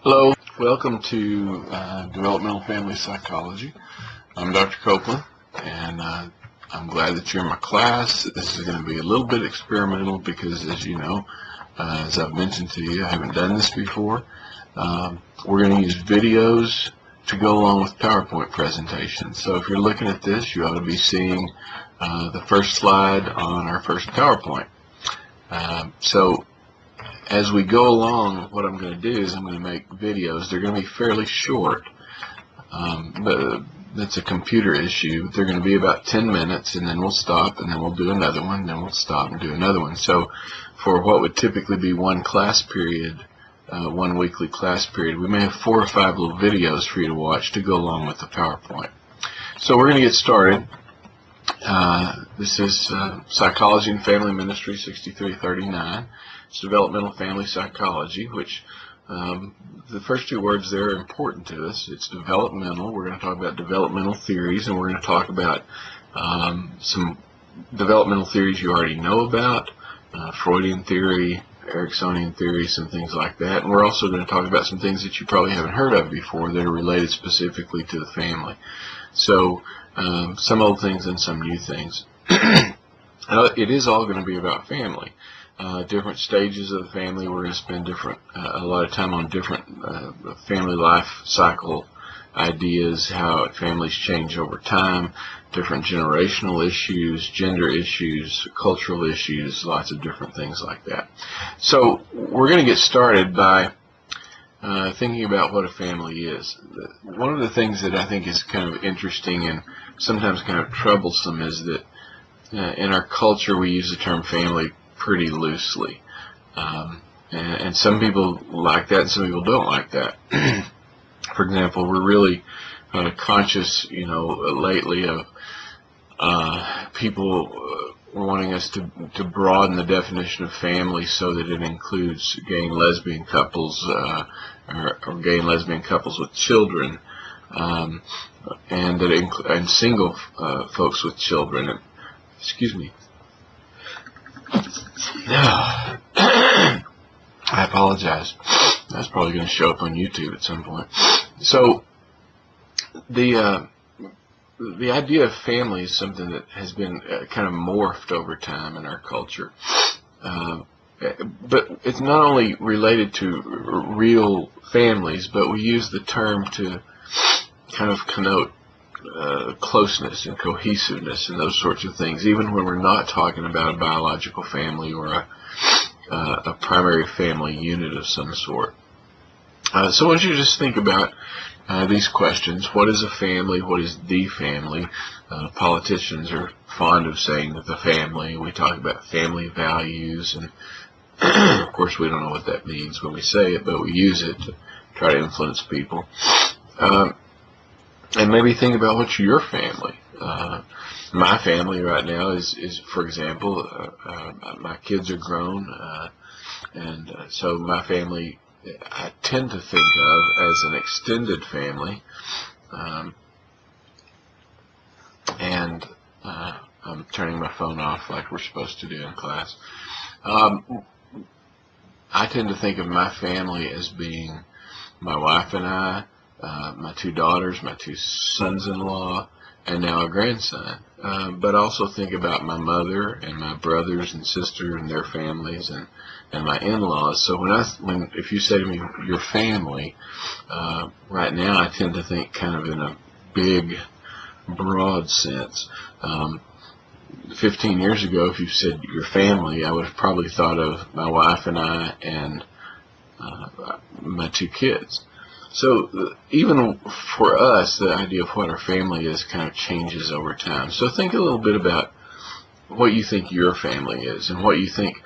Hello, welcome to Developmental Family Psychology. I'm Dr. Copeland, and I'm glad that you're in my class. This is going to be a little bit experimental because, as you know, as I've mentioned to you, I haven't done this before. We're going to use videos to go along with PowerPoint presentations. So if you're looking at this, you ought to be seeing the first slide on our first PowerPoint. So as we go along, what I'm going to do is I'm going to make videos. They're going to be fairly short, but that's a computer issue. They're going to be about 10 minutes, and then we'll stop, and then we'll do another one, then we'll stop and do another one. So for what would typically be one class period, one weekly class period, we may have 4 or 5 little videos for you to watch to go along with the PowerPoint. So we're going to get started. This is Psychology and Family Ministry 6339. It's Developmental Family Psychology, which the first 2 words there are important to us. It's developmental. We're going to talk about developmental theories, and we're going to talk about some developmental theories you already know about, Freudian theory, Ericksonian theory, some things like that. And we're also going to talk about some things that you probably haven't heard of before that are related specifically to the family. So some old things and some new things. It is all going to be about family. Different stages of the family. We're going to spend a lot of time on different family life cycle ideas, how families change over time, different generational issues, gender issues, cultural issues, lots of different things like that. So we're going to get started by thinking about what a family is. One of the things that I think is kind of interesting and sometimes kind of troublesome is that in our culture we use the term family pretty loosely. And some people like that and some people don't like that. For example, we're really conscious, lately of people wanting us to broaden the definition of family so that it includes gay and lesbian couples or gay and lesbian couples with children, and single folks with children. Excuse me. I apologize. That's probably going to show up on YouTube at some point. So the idea of family is something that has been kind of morphed over time in our culture. But it's not only related to real families, but we use the term to kind of connote closeness and cohesiveness and those sorts of things, even when we're not talking about a biological family or a primary family unit of some sort. So I want you to just think about these questions. What is a family? What is the family? Politicians are fond of saying the family. We talk about family values, and of course we don't know what that means when we say it, but we use it to try to influence people. And maybe think about what's your family. My family right now is for example, my kids are grown, and so my family I tend to think of as an extended family. And I'm turning my phone off like we're supposed to do in class. I tend to think of my family as being my wife and I, my 2 daughters, my 2 sons-in-law, and now a grandson. But also think about my mother and my brothers and sisters and their families and my in-laws. So if you say to me your family, right now I tend to think kind of in a big, broad sense. 15 years ago, if you said your family, I would have probably thought of my wife and I and my 2 kids. So even for us, the idea of what our family is kind of changes over time. So think a little bit about what you think your family is and what you think,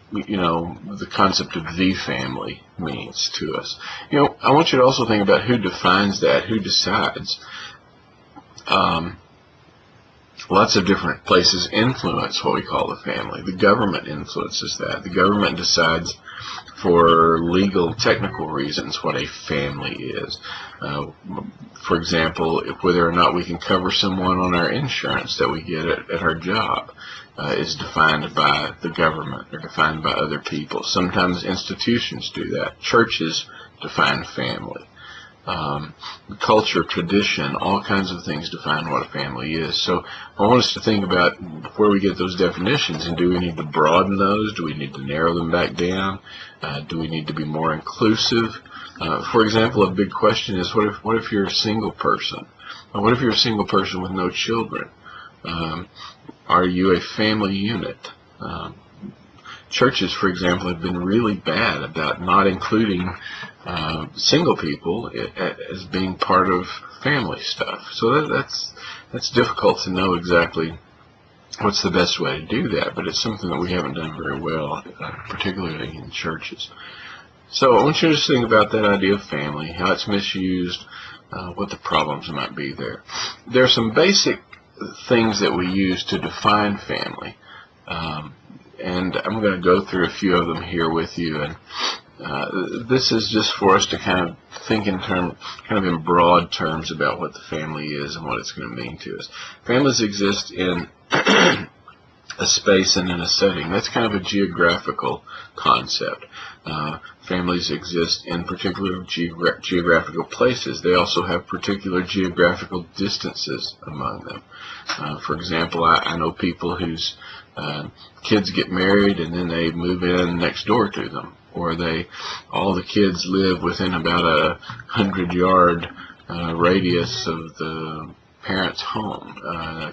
the concept of the family means to us. I want you to also think about who defines that, who decides. Lots of different places influence what we call the family. The government influences that. The government decides for legal, technical reasons what a family is. For example, whether or not we can cover someone on our insurance that we get at our job is defined by the government or defined by other people. Sometimes institutions do that. Churches define family. Culture, tradition, all kinds of things define what a family is. So I want us to think about where we get those definitions, and do we need to broaden those? Do we need to narrow them back down? Do we need to be more inclusive? For example, a big question is, what if you're a single person? What if you're a single person with no children? Are you a family unit? Churches, for example, have been really bad about not including single people as being part of family stuff. So that's difficult to know exactly what's the best way to do that, but it's something that we haven't done very well, particularly in churches. So I want you to just think about that idea of family, how it's misused, what the problems might be there. There are some basic things that we use to define family. And I'm going to go through a few of them here with you, and this is just for us to kind of think in broad terms about what the family is and what it's going to mean to us. Families exist in a space and in a setting. That's kind of a geographical concept. Families exist in particular geographical places. They also have particular geographical distances among them. For example, I know people whose kids get married and then they move in next door to them, or all the kids live within about a 100-yard radius of the parents' home,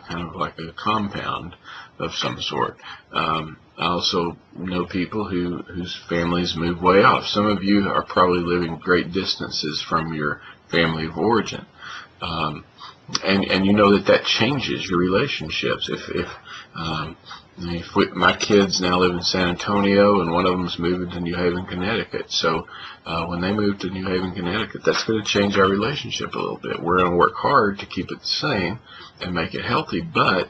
kind of like a compound of some sort. I also know people whose families move way off. Some of you are probably living great distances from your family of origin. And you know that changes your relationships. If my kids now live in San Antonio and one of them's moving to New Haven, Connecticut, so when they move to New Haven, Connecticut, that's going to change our relationship a little bit. We're going to work hard to keep it the same and make it healthy, but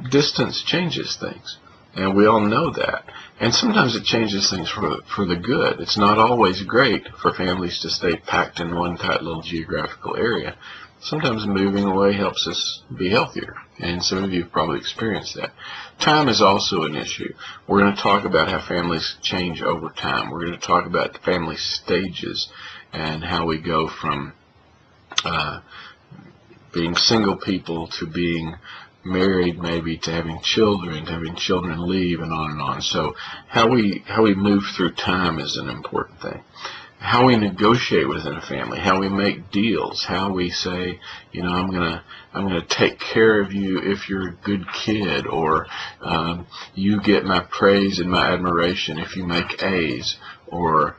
distance changes things, and we all know that. And sometimes it changes things for the good. It's not always great for families to stay packed in one tight little geographical area. Sometimes moving away helps us be healthier, and some of you have probably experienced that. Time is also an issue. We're going to talk about how families change over time. We're going to talk about family stages and how we go from being single people to being married, maybe, to having children leave, and on and on. So how we move through time is an important thing. How we negotiate within a family, how we make deals, how we say, I'm gonna take care of you if you're a good kid, or you get my praise and my admiration if you make A's, or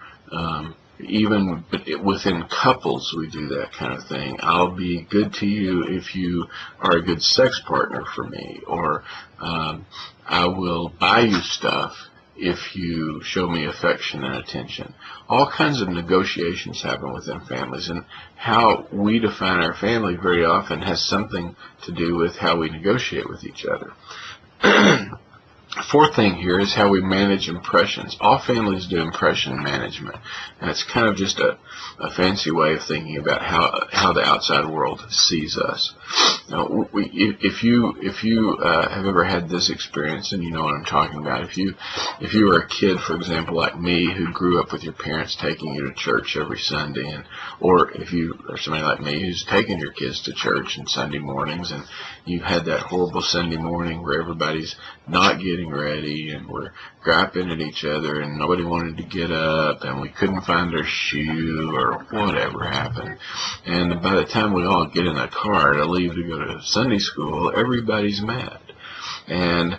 even within couples we do that kind of thing. I'll be good to you if you are a good sex partner for me, or I will buy you stuff if you show me affection and attention. All kinds of negotiations happen within families, and how we define our family very often has something to do with how we negotiate with each other. Fourth thing here is how we manage impressions. All families do impression management, and it's kind of just a fancy way of thinking about how the outside world sees us. Now, if you have ever had this experience, and you know what I'm talking about, if you were a kid, for example, like me, who grew up with your parents taking you to church every Sunday, or if you are somebody like me who's taken your kids to church on Sunday mornings, and you've had that horrible Sunday morning where everybody's not getting ready and we're griping at each other and nobody wanted to get up and we couldn't find our shoe or whatever happened, and by the time we all get in the car to leave to go to Sunday school, everybody's mad. And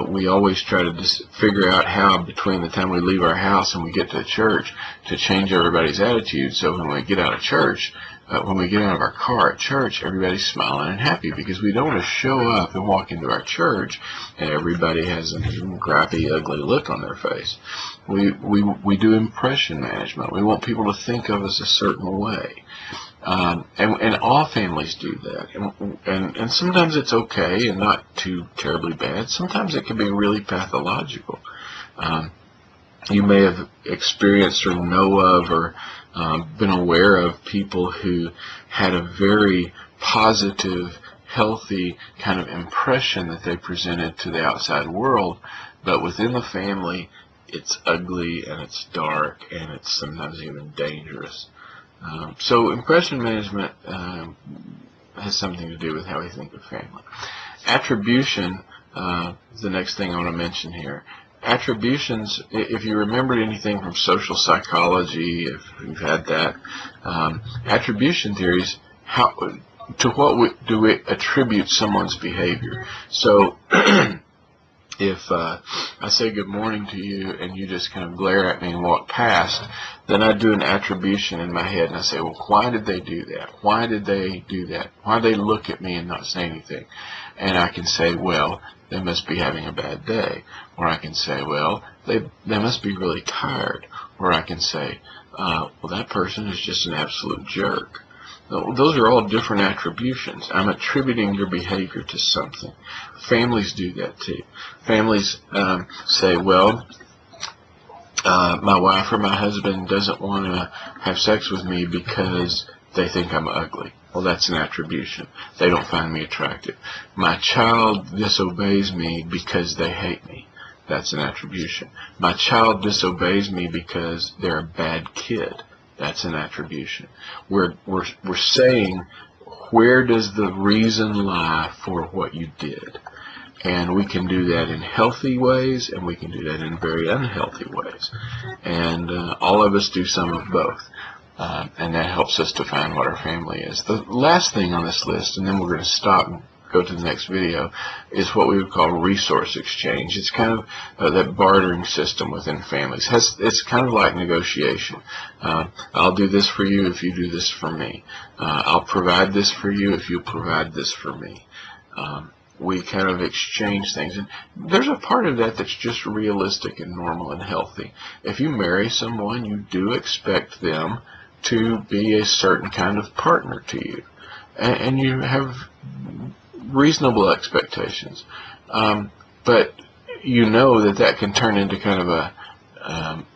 we always try to just figure out how, between the time we leave our house and we get to church, to change everybody's attitude, so when we get out of church, when we get out of our car at church, everybody's smiling and happy, because we don't want to show up and walk into our church and everybody has a crappy, ugly look on their face. We do impression management. We want people to think of us a certain way. And all families do that. And sometimes it's okay and not too terribly bad. Sometimes it can be really pathological. You may have experienced or know of or been aware of people who had a very positive, healthy kind of impression that they presented to the outside world, but within the family it's ugly and it's dark and it's sometimes even dangerous. So impression management has something to do with how we think of family. Attribution is the next thing I want to mention here. Attributions, if you remembered anything from social psychology, if you've had that, attribution theories, to what do we attribute someone's behavior? So if I say good morning to you and you just kind of glare at me and walk past, then I do an attribution in my head and I say, well, why did they do that? Why did they do that? Why did they look at me and not say anything? And I can say, well, they must be having a bad day. Or I can say, well, they must be really tired. Or I can say, well, that person is just an absolute jerk. Those are all different attributions. I'm attributing your behavior to something. Families do that too. Families say, well, my wife or my husband doesn't want to have sex with me because they think I'm ugly. Well, that's an attribution. They don't find me attractive. My child disobeys me because they hate me. That's an attribution. My child disobeys me because they're a bad kid. That's an attribution. We're saying, where does the reason lie for what you did? And we can do that in healthy ways, and we can do that in very unhealthy ways. And all of us do some of both. And that helps us define what our family is. The last thing on this list, and then we're going to stop and go to the next video, is what we would call resource exchange. It's kind of that bartering system within families. It's kind of like negotiation. I'll do this for you if you do this for me. I'll provide this for you if you provide this for me. We kind of exchange things. And there's a part of that that's just realistic and normal and healthy. If you marry someone, you do expect them to be a certain kind of partner to you. And you have reasonable expectations. But you know that can turn into kind of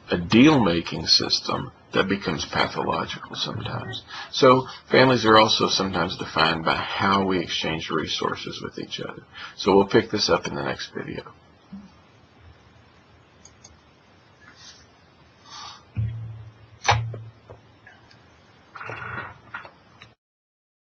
a deal-making system that becomes pathological sometimes. So families are also sometimes defined by how we exchange resources with each other. So we'll pick this up in the next video.